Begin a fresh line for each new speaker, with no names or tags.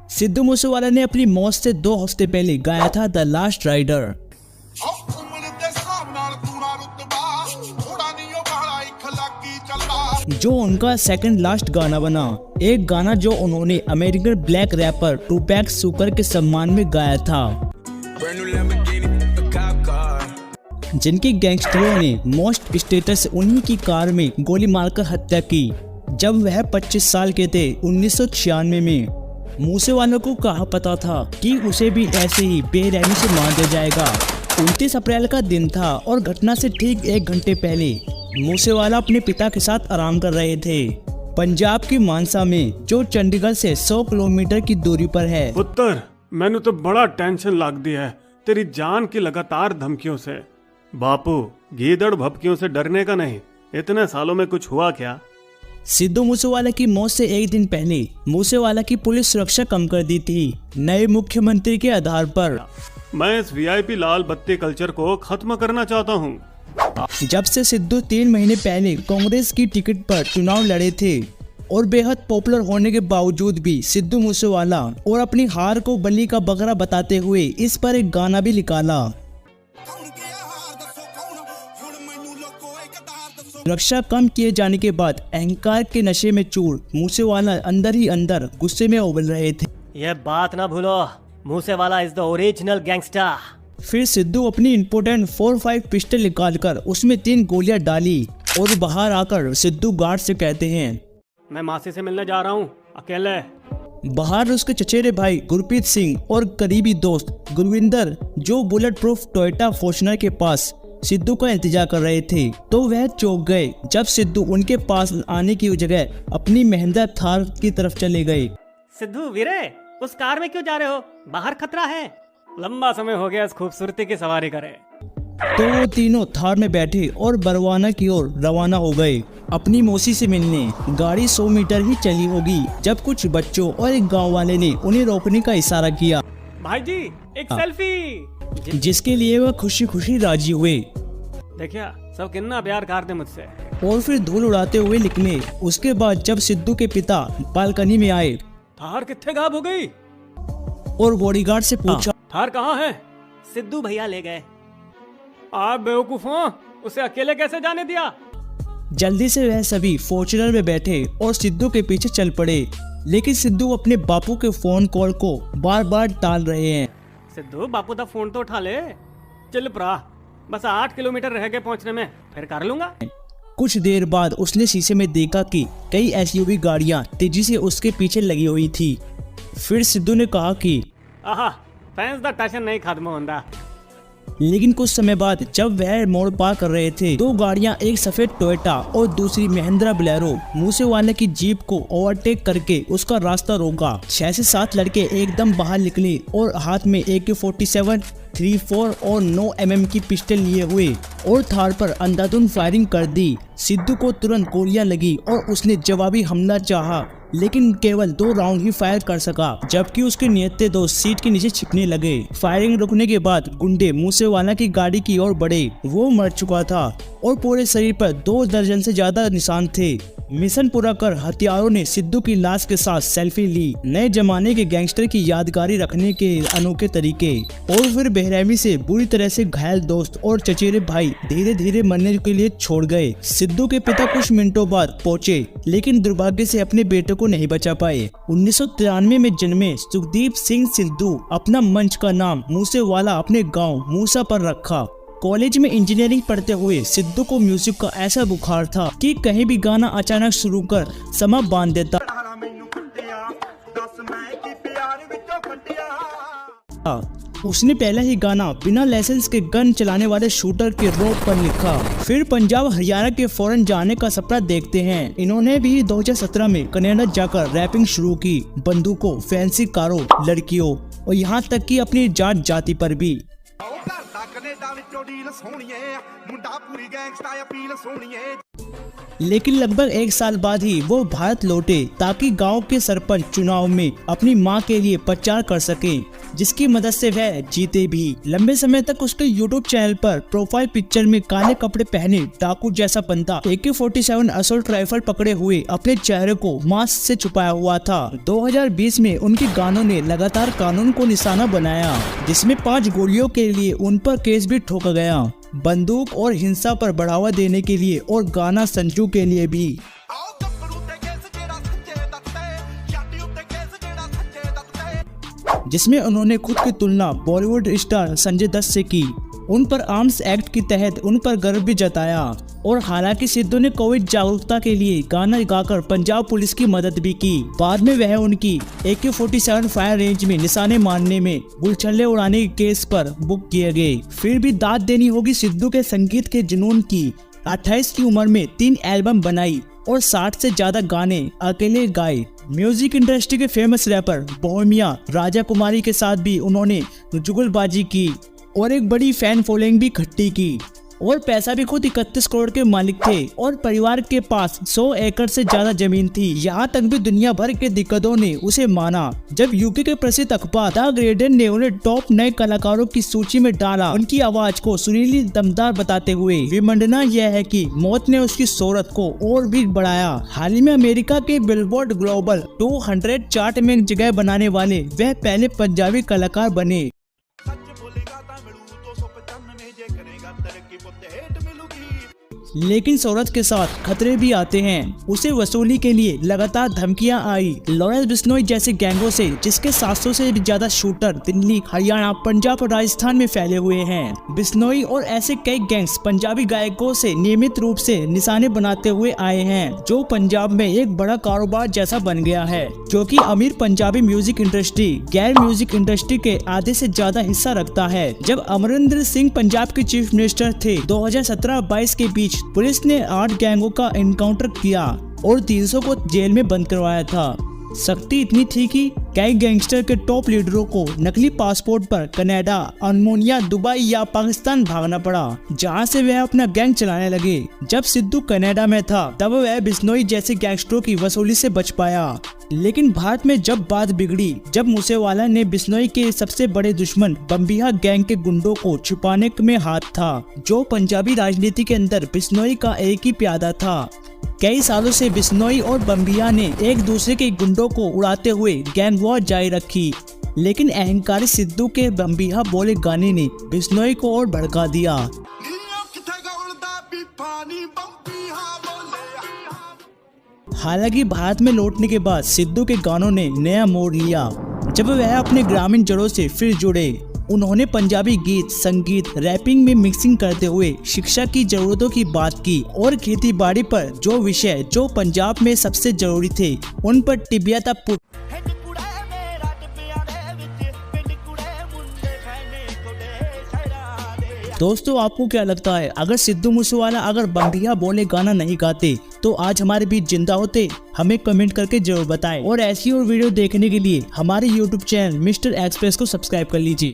सिद्धू मूसेवाला ने अपनी मौत से 2 हफ्ते पहले गाया था द लास्ट राइडर, जो उनका सेकंड लास्ट गाना बना। एक गाना जो उन्होंने अमेरिकन ब्लैक रैपर टूपैक शुकर के सम्मान में गाया था, जिनकी गैंगस्टरों ने मोस्ट स्टेटस से उन्हीं की कार में गोली मारकर हत्या की जब वह 25 साल के थे 1996 में। मूसेवाला को कहा पता था कि उसे भी ऐसे ही बेरहमी से मार दिया जाएगा। 29 अप्रैल का दिन था और घटना से ठीक 1 घंटे पहले मूसेवाला अपने पिता के साथ आराम कर रहे थे पंजाब की मानसा में, जो चंडीगढ़ से 100 किलोमीटर की दूरी पर है।
पुत्र, मैंने तो बड़ा टेंशन लग दी है तेरी जान की लगातार धमकियों से। बापू, गीदड़ भपकियों से डरने का नहीं, इतने सालों में कुछ हुआ क्या?
सिद्धू मूसेवाला की मौत से 1 दिन पहले मूसेवाला की पुलिस सुरक्षा कम कर दी थी नए मुख्यमंत्री के आधार पर।
मैं इस वीआईपी लाल बत्ती कल्चर को खत्म करना चाहता हूँ।
जब से सिद्धू 3 महीने पहले कांग्रेस की टिकट पर चुनाव लड़े थे और बेहद पॉपुलर होने के बावजूद भी सिद्धू मूसेवाला और अपनी हार को बलि का बकरा बताते हुए इस पर एक गाना भी निकाला। सुरक्षा कम किए जाने के बाद अहंकार के नशे में चूर मूसेवाला अंदर ही अंदर गुस्से में उबल रहे थे।
यह बात ना भूलो, Moosewala is the original gangster.
फिर सिद्धू अपनी इम्पोर्टेंट 45 पिस्टल निकालकर उसमें 3 गोलियां डाली और बाहर आकर सिद्धू गार्ड से कहते हैं,
मैं मासी से मिलने जा रहा हूँ, अकेले।
बाहर उसके चचेरे भाई गुरप्रीत सिंह और करीबी दोस्त गुरविंदर, जो बुलेट प्रूफ टोयोटा फॉर्च्यूनर के पास सिद्धू का इंतजार कर रहे थे, तो वह चौंक गए जब सिद्धू उनके पास आने की जगह अपनी महिंद्रा थार की तरफ चले गए।
सिद्धू वीरे, उस कार में क्यों जा रहे हो? बाहर खतरा है। लंबा समय हो गया इस खूबसूरती की सवारी करे।
तो वो तीनों थार में बैठे और बरवाना की ओर रवाना हो गए अपनी मौसी से मिलने। गाड़ी 100 मीटर ही चली होगी जब कुछ बच्चों और एक गांव वाले ने उन्हें रोकने का इशारा किया।
भाई जी, एक सेल्फी।
जिसके लिए वह खुशी खुशी राजी हुए।
देखिया सब कितना प्यार करते मुझसे।
और फिर धूल उड़ाते हुए निकले। उसके बाद जब सिद्धू के पिता बालकनी में आए,
थार कितने गायब हो गई?
और बॉडीगार्ड से पूछा,
थार कहाँ है?
सिद्धू भैया ले गए।
आप बेवकूफ हो, उसे अकेले कैसे जाने दिया?
जल्दी से वह सभी फॉर्च्यूनर में बैठे और सिद्धू के पीछे चल पड़े, लेकिन सिद्धू अपने बापू के फोन कॉल को बार बार टाल रहे हैं।
सिद्धू, बापू दा फोन तो उठा ले। चल प्रा, बस 8 किलोमीटर रह गए पहुंचने में, फिर कर लूंगा।
कुछ देर बाद उसने शीशे में देखा कि कई एसयूवी गाड़ियां तेजी से उसके पीछे लगी हुई थी। फिर सिद्धू ने कहा कि
आहा, फैंस दा टेंशन नहीं खत्म होता।
लेकिन कुछ समय बाद जब वह मोड़ पार कर रहे थे, 2 गाड़ियां, एक सफेद टोयोटा और दूसरी महिंद्रा बोलेरो, मूसेवाला की जीप को ओवरटेक करके उसका रास्ता रोका। 6 से 7 लड़के एकदम बाहर निकले और हाथ में AK-47, 34 और 9 mm की पिस्टल लिए हुए और थार पर अंधाधुंध फायरिंग कर दी। सिद्धू को तुरंत गोलियां लगी और उसने जवाबी हमला चाहा, लेकिन केवल 2 राउंड ही फायर कर सका, जबकि उसके नियते दोस्त सीट के नीचे छिपने लगे। फायरिंग रुकने के बाद गुंडे मूसेवाला की गाड़ी की ओर बढ़े। वो मर चुका था और पूरे शरीर पर 2 दर्जन से ज्यादा निशान थे। मिशन पूरा कर हथियारों ने सिद्धू की लाश के साथ सेल्फी ली, नए जमाने के गैंगस्टर की यादगारी रखने के अनोखे तरीके। और फिर बेरहमी से बुरी तरह से घायल दोस्त और चचेरे भाई धीरे धीरे मरने के लिए छोड़ गए। सिद्धू के पिता कुछ मिनटों बाद पहुंचे, लेकिन दुर्भाग्य से अपने बेटे को नहीं बचा पाए। 1993 में जन्मे सुखदीप सिंह सिद्धू अपना मंच का नाम मूसेवाला अपने गाँव मूसा पर रखा। कॉलेज में इंजीनियरिंग पढ़ते हुए सिद्धू को म्यूजिक का ऐसा बुखार था कि कहीं भी गाना अचानक शुरू कर समा बांध देता। उसने पहला ही गाना बिना लाइसेंस के गन चलाने वाले शूटर के रोप पर लिखा। फिर पंजाब हरियाणा के फॉरेन जाने का सपना देखते हैं। इन्होंने भी 2017 में कनाडा जाकर रैपिंग शुरू की, बंदूकों, फैंसी कारों, लड़कियों और यहाँ तक कि अपनी जात जाति पर भी।
कनेडा विचों डील सोहणीए मुंडा पूरी गैंगस्टा अपील सोहणीए।
लेकिन लगभग 1 साल बाद ही वो भारत लौटे ताकि गांव के सरपंच चुनाव में अपनी मां के लिए प्रचार कर सके, जिसकी मदद से वह जीते भी। लंबे समय तक उसके यूट्यूब चैनल पर प्रोफाइल पिक्चर में काले कपड़े पहने डाकू जैसा बंदा AK-47 असॉल्ट राइफल पकड़े हुए अपने चेहरे को मास्क से छुपाया हुआ था। 2020 में उनके गानों ने लगातार कानून को निशाना बनाया, जिसमें 5 गोलियों के लिए उन पर केस भी ठोका गया, बंदूक और हिंसा पर बढ़ावा देने के लिए और गाना संजू के लिए भी। जिसमें उन्होंने खुद की तुलना बॉलीवुड स्टार संजय दत्त से की। उन पर आर्म्स एक्ट के तहत उन पर गर्व भी जताया। और हालांकि सिद्धू ने कोविड जागरूकता के लिए गाना गाकर पंजाब पुलिस की मदद भी की। बाद में वह उनकी AK-47 फायर रेंज में निशाने मारने में बुलछल्ले उड़ाने के केस पर बुक किए गए। फिर भी दाद देनी होगी सिद्धू के संगीत के जुनून की। 28 की उम्र में 3 एल्बम बनाई और 60 से ज्यादा गाने अकेले गाए। म्यूजिक इंडस्ट्री के फेमस रैपर बोहेमिया राजा कुमारी के साथ भी उन्होंने जुगलबाजी की और एक बड़ी फैन फॉलोइंग भी इकट्ठी की। और पैसा भी खुद 31 करोड़ के मालिक थे और परिवार के पास 100 एकड़ से ज्यादा जमीन थी। यहाँ तक भी दुनिया भर के दिग्गजों ने उसे माना। जब यूके के प्रसिद्ध अखबार द गार्डियन ने उन्हें टॉप नए कलाकारों की सूची में डाला, उनकी आवाज को सुरीली दमदार बताते हुए विडंबना यह है कि मौत ने उसकी शोहरत को और भी बढ़ाया। हाल ही में अमेरिका के बिलबोर्ड ग्लोबल 200 चार्ट में जगह बनाने वाले वह पहले पंजाबी कलाकार बने। लेकिन शोहरत के साथ खतरे भी आते हैं। उसे वसूली के लिए लगातार धमकियां आई लॉरेंस बिश्नोई जैसे गैंगों से, जिसके 700 से भी ज्यादा शूटर दिल्ली, हरियाणा, पंजाब और राजस्थान में फैले हुए हैं। बिश्नोई और ऐसे कई गैंग्स पंजाबी गायकों से नियमित रूप से निशाने बनाते हुए आए हैं, जो पंजाब में एक बड़ा कारोबार जैसा बन गया है, जो कि अमीर पंजाबी म्यूजिक इंडस्ट्री गैर म्यूजिक इंडस्ट्री के आधे से ज्यादा हिस्सा रखता है। जब अमरिंदर सिंह पंजाब के चीफ मिनिस्टर थे, 2017-22 के बीच पुलिस ने 8 गैंगों का एनकाउंटर किया और 300 को जेल में बंद करवाया था। सख्ती इतनी थी कि कई गैंगस्टर के टॉप लीडरों को नकली पासपोर्ट पर कनाडा, अर्मेनिया, दुबई या पाकिस्तान भागना पड़ा, जहां से वह अपना गैंग चलाने लगे। जब सिद्धू कनाडा में था, तब वह बिश्नोई जैसे गैंगस्टरों की वसूली से बच पाया। लेकिन भारत में जब बात बिगड़ी, जब मूसेवाला ने बिश्नोई के सबसे बड़े दुश्मन बम्बिहा गैंग के गुंडों को छुपाने में हाथ था, जो पंजाबी राजनीति के अंदर बिश्नोई का एक ही प्यादा था। कई सालों से बिश्नोई और बम्बिया ने एक दूसरे के गुंडों को उड़ाते हुए गैंग वॉर जारी रखी, लेकिन अहंकारी सिद्धू के बम्बिया बोले गाने ने बिश्नोई को और भड़का दिया। हालांकि भारत में लौटने के बाद सिद्धू के गानों ने नया मोड़ लिया। जब वह अपने ग्रामीण जड़ों से फिर जुड़े, उन्होंने पंजाबी गीत, संगीत, रैपिंग में मिक्सिंग करते हुए शिक्षा की जरूरतों की बात की और खेती बाड़ी पर जो विषय जो पंजाब में सबसे जरूरी थे, उन पर टिबिया था पुट। दोस्तों, आपको क्या लगता है, अगर सिद्धू मूसेवाला अगर बम्बिया बोले गाना नहीं गाते तो आज हमारे बीच जिंदा होते? हमें कमेंट करके जरूर बताएं। और ऐसी और वीडियो देखने के लिए हमारे YouTube चैनल मिस्टर एक्सप्रेस को सब्सक्राइब कर लीजिए।